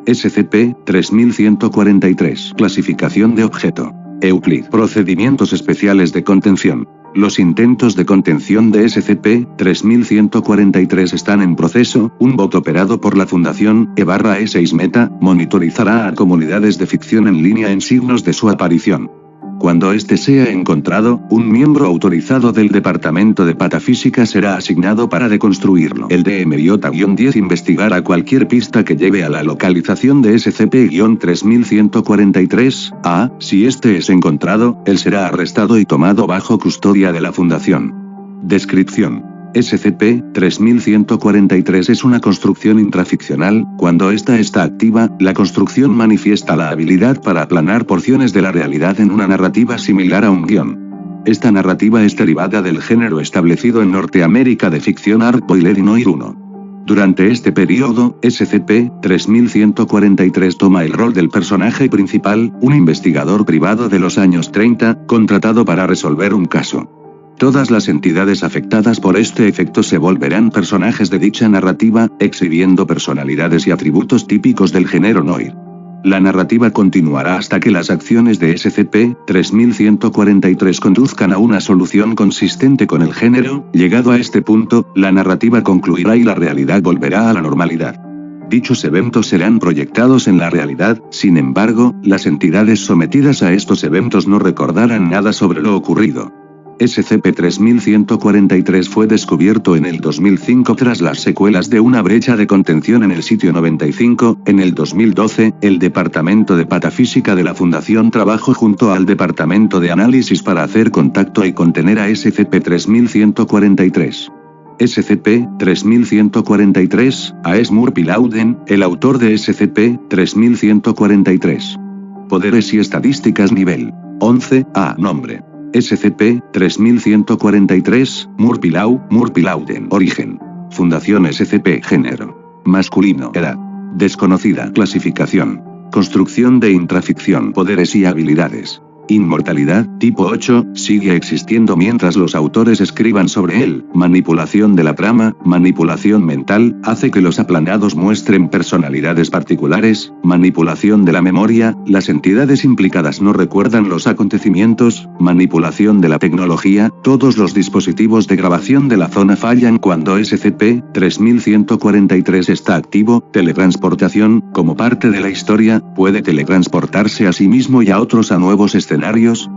SCP-3143. Clasificación de objeto. Euclid. Procedimientos especiales de contención. Los intentos de contención de SCP-3143 están en proceso. Un bot operado por la Fundación E/E6 Meta monitorizará a comunidades de ficción en línea en signos de su aparición. Cuando este sea encontrado, un miembro autorizado del Departamento de Patafísica será asignado para deconstruirlo. El DM-10 investigará cualquier pista que lleve a la localización de SCP-3143. Si este es encontrado, él será arrestado y tomado bajo custodia de la Fundación. Descripción. SCP-3143 es una construcción intraficcional. Cuando esta está activa, la construcción manifiesta la habilidad para aplanar porciones de la realidad en una narrativa similar a un guión. Esta narrativa es derivada del género establecido en Norteamérica de ficción hardboiled y noir 1. Durante este periodo, SCP-3143 toma el rol del personaje principal, un investigador privado de los años 30, contratado para resolver un caso. Todas las entidades afectadas por este efecto se volverán personajes de dicha narrativa, exhibiendo personalidades y atributos típicos del género noir. La narrativa continuará hasta que las acciones de SCP-3143 conduzcan a una solución consistente con el género. Llegado a este punto, la narrativa concluirá y la realidad volverá a la normalidad. Dichos eventos serán proyectados en la realidad. Sin embargo, las entidades sometidas a estos eventos no recordarán nada sobre lo ocurrido. SCP-3143 fue descubierto en el 2005 tras las secuelas de una brecha de contención en el sitio 95. En el 2012, el Departamento de Patafísica de la Fundación trabajó junto al Departamento de Análisis para hacer contacto y contener a SCP-3143. SCP-3143, A.S. Murphy Louden, el autor de SCP-3143. Poderes y estadísticas nivel 11, nombre. SCP-3143, Murphy Louden. Origen. Fundación SCP. Género. Masculino. Edad. Desconocida. Clasificación. Construcción de intraficción. Poderes y habilidades. Inmortalidad, tipo 8, sigue existiendo mientras los autores escriban sobre él. Manipulación de la trama, manipulación mental, hace que los aplanados muestren personalidades particulares. Manipulación de la memoria, las entidades implicadas no recuerdan los acontecimientos. Manipulación de la tecnología, todos los dispositivos de grabación de la zona fallan cuando SCP-3143 está activo. Teletransportación, como parte de la historia, puede teletransportarse a sí mismo y a otros a nuevos escenarios.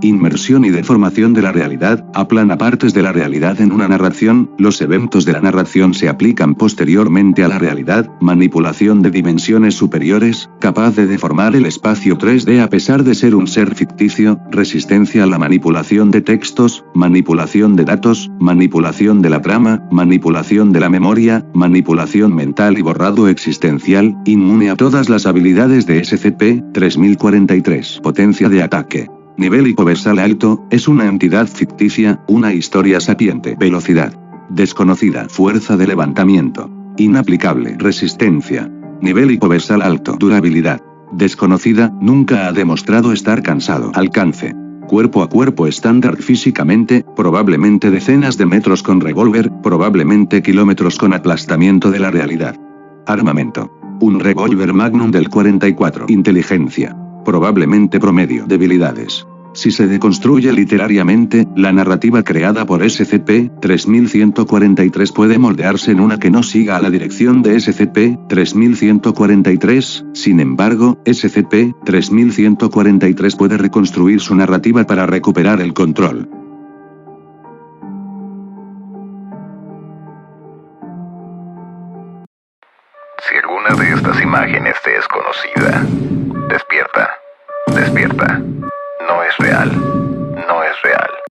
Inmersión y deformación de la realidad, aplana partes de la realidad en una narración. Los eventos de la narración se aplican posteriormente a la realidad. Manipulación de dimensiones superiores, capaz de deformar el espacio 3D a pesar de ser un ser ficticio. Resistencia a la manipulación de textos, manipulación de datos, manipulación de la trama, manipulación de la memoria, manipulación mental y borrado existencial. Inmune a todas las habilidades de SCP-3043. Potencia de ataque. Nivel hipoversal alto, es una entidad ficticia, una historia sapiente. Velocidad. Desconocida. Fuerza de levantamiento. Inaplicable. Resistencia. Nivel hipoversal alto. Durabilidad. Desconocida, nunca ha demostrado estar cansado. Alcance. Cuerpo a cuerpo estándar físicamente, probablemente decenas de metros con revólver, probablemente kilómetros con aplastamiento de la realidad. Armamento. Un revólver Magnum del 44. Inteligencia. Probablemente promedio. Debilidades. Si se deconstruye literariamente, la narrativa creada por SCP-3143 puede moldearse en una que no siga a la dirección de SCP-3143. Sin embargo, SCP-3143 puede reconstruir su narrativa para recuperar el control. Si alguna de estas imágenes te es conocida, despierta. Despierta. No es real. No es real.